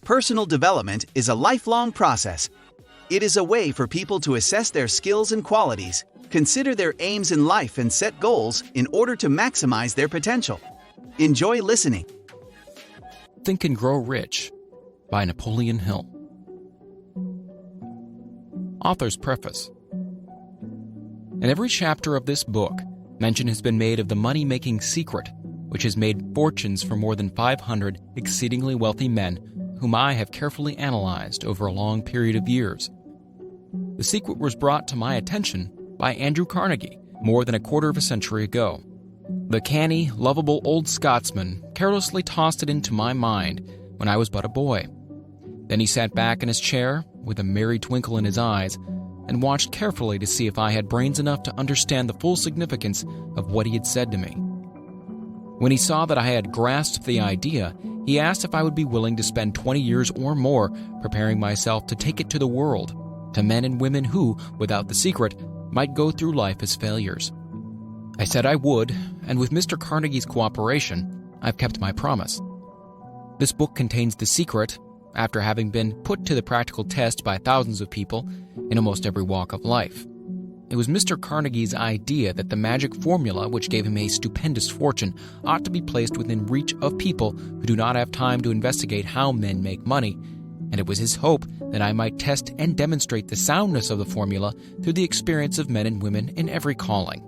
Personal development is a lifelong process. It is a way for people to assess their skills and qualities, consider their aims in life, and set goals in order to maximize their potential. Enjoy listening. Think and Grow Rich by Napoleon Hill. Author's Preface. In every chapter of this book, mention has been made of the money-making secret, which has made fortunes for more than 500 exceedingly wealthy men whom I have carefully analyzed over a long period of years. The secret was brought to my attention by Andrew Carnegie more than a quarter of a century ago. The canny, lovable old Scotsman carelessly tossed it into my mind when I was but a boy. Then he sat back in his chair with a merry twinkle in his eyes and watched carefully to see if I had brains enough to understand the full significance of what he had said to me. When he saw that I had grasped the idea, he asked if I would be willing to spend 20 years or more preparing myself to take it to the world, to men and women who, without the secret, might go through life as failures. I said I would, and with Mr. Carnegie's cooperation, I've kept my promise. This book contains the secret, after having been put to the practical test by thousands of people in almost every walk of life. It was Mr. Carnegie's idea that the magic formula which gave him a stupendous fortune ought to be placed within reach of people who do not have time to investigate how men make money, and it was his hope that I might test and demonstrate the soundness of the formula through the experience of men and women in every calling.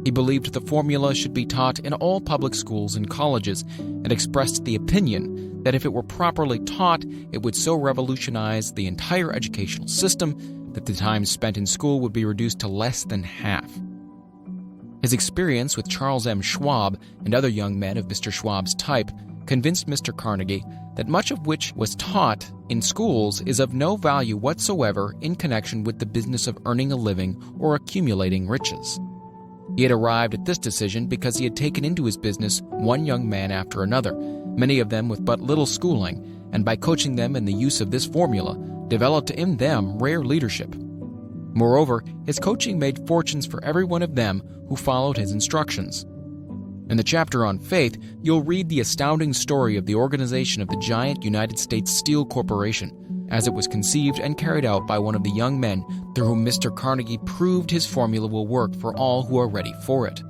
He believed the formula should be taught in all public schools and colleges, and expressed the opinion that if it were properly taught, it would so revolutionize the entire educational system that the time spent in school would be reduced to less than half. His experience with Charles M. Schwab and other young men of Mr. Schwab's type convinced Mr. Carnegie that much of which was taught in schools is of no value whatsoever in connection with the business of earning a living or accumulating riches. He had arrived at this decision because he had taken into his business one young man after another, many of them with but little schooling, and by coaching them in the use of this formula, developed in them rare leadership. Moreover, his coaching made fortunes for every one of them who followed his instructions. In the chapter on faith, you'll read the astounding story of the organization of the giant United States Steel Corporation, as it was conceived and carried out by one of the young men through whom Mr. Carnegie proved his formula will work for all who are ready for it.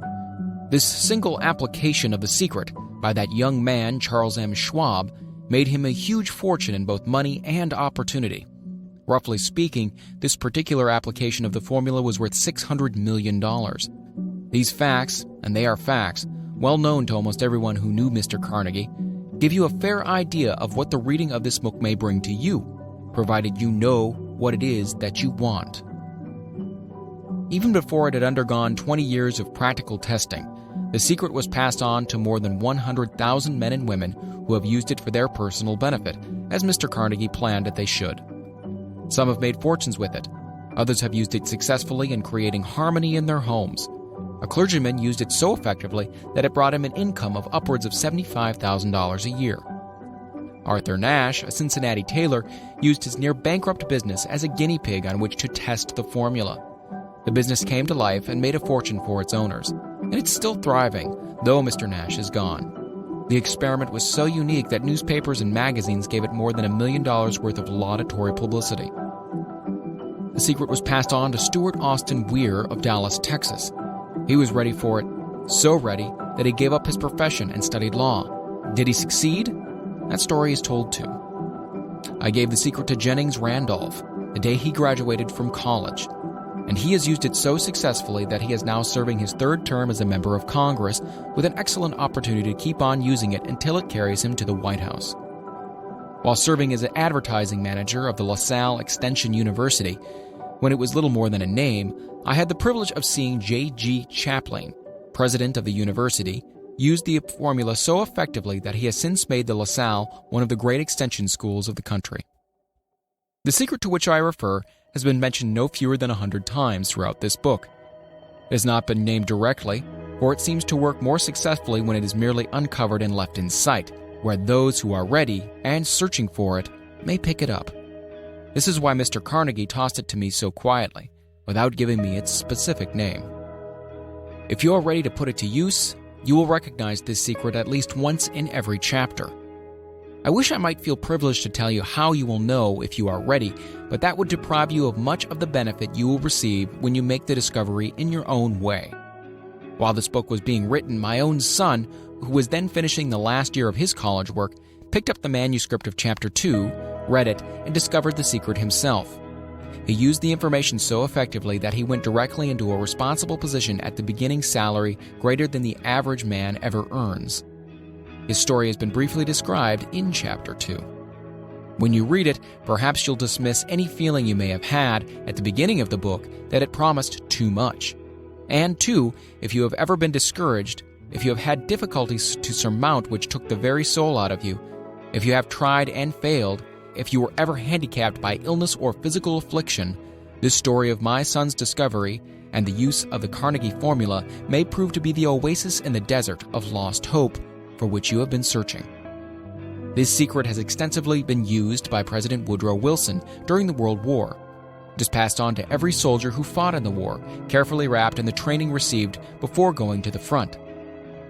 This single application of the secret by that young man, Charles M. Schwab, made him a huge fortune in both money and opportunity. Roughly speaking, this particular application of the formula was worth $600 million. These facts, and they are facts, well known to almost everyone who knew Mr. Carnegie, give you a fair idea of what the reading of this book may bring to you, provided you know what it is that you want. Even before it had undergone 20 years of practical testing, the secret was passed on to more than 100,000 men and women who have used it for their personal benefit, as Mr. Carnegie planned that they should. Some have made fortunes with it. Others have used it successfully in creating harmony in their homes. A clergyman used it so effectively that it brought him an income of upwards of $75,000 a year. Arthur Nash, a Cincinnati tailor, used his near-bankrupt business as a guinea pig on which to test the formula. The business came to life and made a fortune for its owners, and it's still thriving, though Mr. Nash is gone. The experiment was so unique that newspapers and magazines gave it more than $1 million worth of laudatory publicity. The secret was passed on to Stuart Austin Weir of Dallas, Texas. He was ready for it, so ready that he gave up his profession and studied law. Did he succeed? That story is told too. I gave the secret to Jennings Randolph the day he graduated from college, and he has used it so successfully that he is now serving his third term as a member of Congress with an excellent opportunity to keep on using it until it carries him to the White House. While serving as an advertising manager of the LaSalle Extension University, when it was little more than a name, I had the privilege of seeing J.G. Chaplin, president of the university, use the formula so effectively that he has since made the LaSalle one of the great extension schools of the country. The secret to which I refer has been mentioned no fewer than 100 times throughout this book. It has not been named directly, for it seems to work more successfully when it is merely uncovered and left in sight, where those who are ready and searching for it may pick it up. This is why Mr. Carnegie tossed it to me so quietly, without giving me its specific name. If you are ready to put it to use, you will recognize this secret at least once in every chapter. I wish I might feel privileged to tell you how you will know if you are ready, but that would deprive you of much of the benefit you will receive when you make the discovery in your own way. While this book was being written, my own son, who was then finishing the last year of his college work, picked up the manuscript of Chapter 2, read it, and discovered the secret himself. He used the information so effectively that he went directly into a responsible position at the beginning salary greater than the average man ever earns. His story has been briefly described in Chapter 2. When you read it, perhaps you'll dismiss any feeling you may have had at the beginning of the book that it promised too much. And two, if you have ever been discouraged, if you have had difficulties to surmount which took the very soul out of you, if you have tried and failed, if you were ever handicapped by illness or physical affliction, this story of my son's discovery and the use of the Carnegie formula may prove to be the oasis in the desert of lost hope for which you have been searching. This secret has extensively been used by President Woodrow Wilson during the World War. It is passed on to every soldier who fought in the war, carefully wrapped in the training received before going to the front.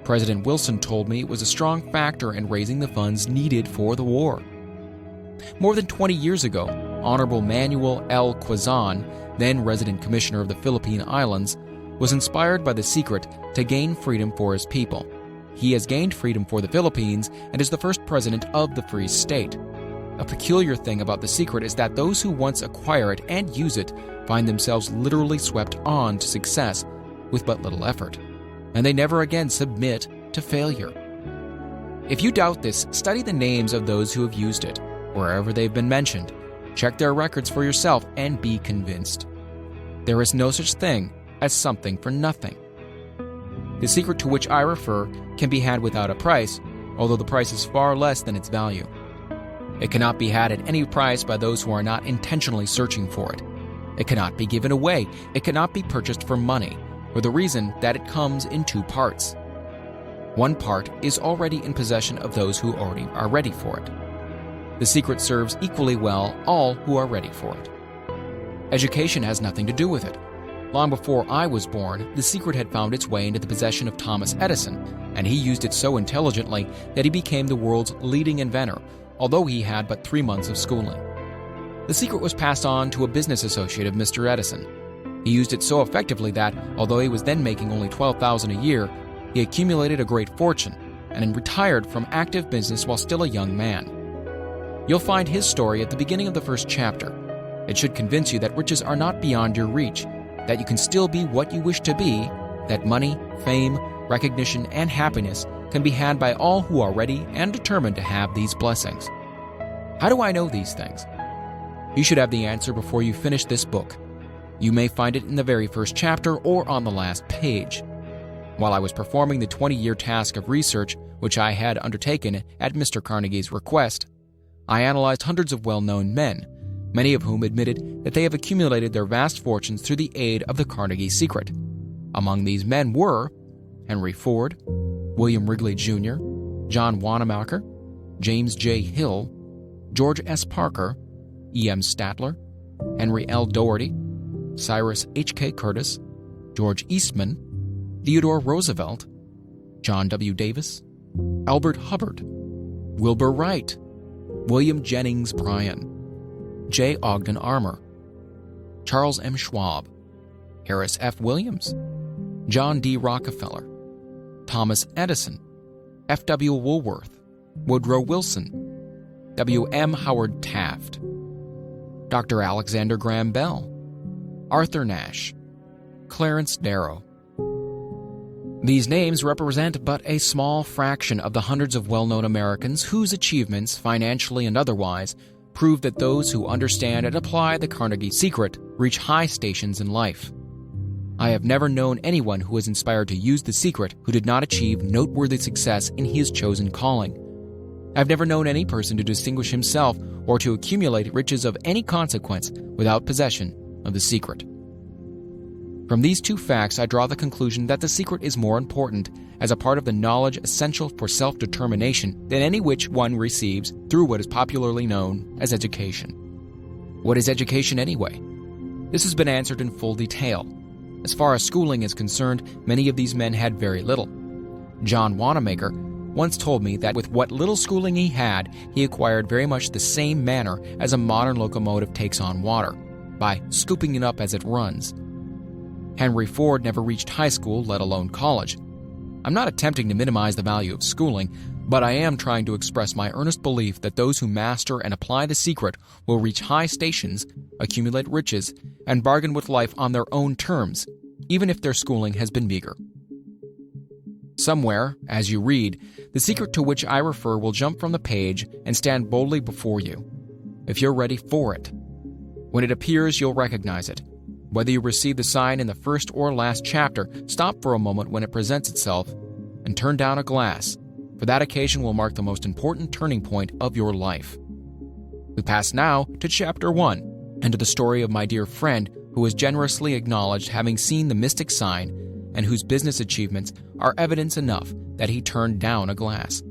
President Wilson told me it was a strong factor in raising the funds needed for the war. More than 20 years ago, Honorable Manuel L. Quezon, then resident commissioner of the Philippine Islands, was inspired by the secret to gain freedom for his people. He has gained freedom for the Philippines and is the first president of the free state. A peculiar thing about the secret is that those who once acquire it and use it find themselves literally swept on to success with but little effort, and they never again submit to failure. If you doubt this, study the names of those who have used it, wherever they've been mentioned. Check their records for yourself and be convinced. There is no such thing as something for nothing. The secret to which I refer can be had without a price, although the price is far less than its value. It cannot be had at any price by those who are not intentionally searching for it. It cannot be given away. It cannot be purchased for money, for the reason that it comes in two parts. One part is already in possession of those who already are ready for it. The secret serves equally well all who are ready for it. Education has nothing to do with it. Long before I was born, the secret had found its way into the possession of Thomas Edison, and he used it so intelligently that he became the world's leading inventor, although he had but 3 months of schooling. The secret was passed on to a business associate of Mr. Edison. He used it so effectively that, although he was then making only $12,000 a year, he accumulated a great fortune and retired from active business while still a young man. You'll find his story at the beginning of the first chapter. It should convince you that riches are not beyond your reach, that you can still be what you wish to be, that money, fame, recognition, and happiness can be had by all who are ready and determined to have these blessings. How do I know these things? You should have the answer before you finish this book. You may find it in the very first chapter or on the last page. While I was performing the 20-year task of research, which I had undertaken at Mr. Carnegie's request, I analyzed hundreds of well-known men, many of whom admitted that they have accumulated their vast fortunes through the aid of the Carnegie secret. Among these men were Henry Ford, William Wrigley Jr., John Wanamaker, James J. Hill, George S. Parker, E.M. Statler, Henry L. Doherty, Cyrus H.K. Curtis, George Eastman, Theodore Roosevelt, John W. Davis, Albert Hubbard, Wilbur Wright, William Jennings Bryan, J. Ogden Armour, Charles M. Schwab, Harris F. Williams, John D. Rockefeller, Thomas Edison, F. W. Woolworth, Woodrow Wilson, W. M. Howard Taft, Dr. Alexander Graham Bell, Arthur Nash, Clarence Darrow. These names represent but a small fraction of the hundreds of well-known Americans whose achievements, financially and otherwise, prove that those who understand and apply the Carnegie secret reach high stations in life. I have never known anyone who was inspired to use the secret who did not achieve noteworthy success in his chosen calling. I've never known any person to distinguish himself or to accumulate riches of any consequence without possession of the secret. From these two facts, I draw the conclusion that the secret is more important as a part of the knowledge essential for self-determination than any which one receives through what is popularly known as education. What is education anyway? This has been answered in full detail. As far as schooling is concerned, many of these men had very little. John Wanamaker, once told me that with what little schooling he had, he acquired very much the same manner as a modern locomotive takes on water, by scooping it up as it runs. Henry Ford never reached high school, let alone college. I'm not attempting to minimize the value of schooling, but I am trying to express my earnest belief that those who master and apply the secret will reach high stations, accumulate riches, and bargain with life on their own terms, even if their schooling has been meager. Somewhere, as you read, the secret to which I refer will jump from the page and stand boldly before you, if you're ready for it. When it appears, you'll recognize it. Whether you receive the sign in the first or last chapter, stop for a moment when it presents itself and turn down a glass, for that occasion will mark the most important turning point of your life. We pass now to Chapter 1, and to the story of my dear friend who has generously acknowledged having seen the mystic sign and whose business achievements are evidence enough that he turned down a glass.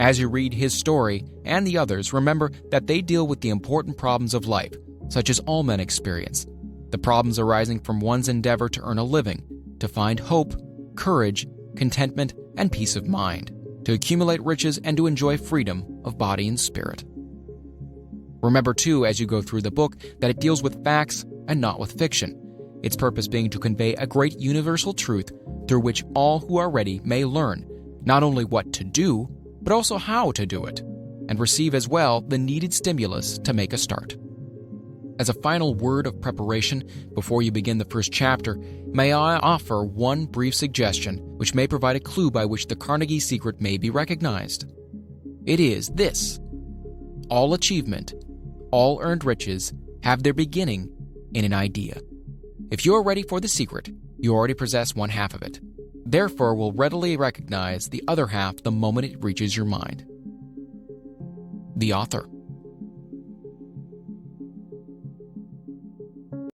As you read his story and the others, remember that they deal with the important problems of life, such as all men experience, the problems arising from one's endeavor to earn a living, to find hope, courage, contentment, and peace of mind, to accumulate riches and to enjoy freedom of body and spirit. Remember, too, as you go through the book, that it deals with facts and not with fiction, its purpose being to convey a great universal truth through which all who are ready may learn not only what to do, but also how to do it, and receive as well the needed stimulus to make a start. As a final word of preparation before you begin the first chapter, may I offer one brief suggestion which may provide a clue by which the Carnegie secret may be recognized. It is this: all achievement, all earned riches have their beginning in an idea. If you are ready for the secret, you already possess one half of it. Therefore, will readily recognize the other half the moment it reaches your mind. The author.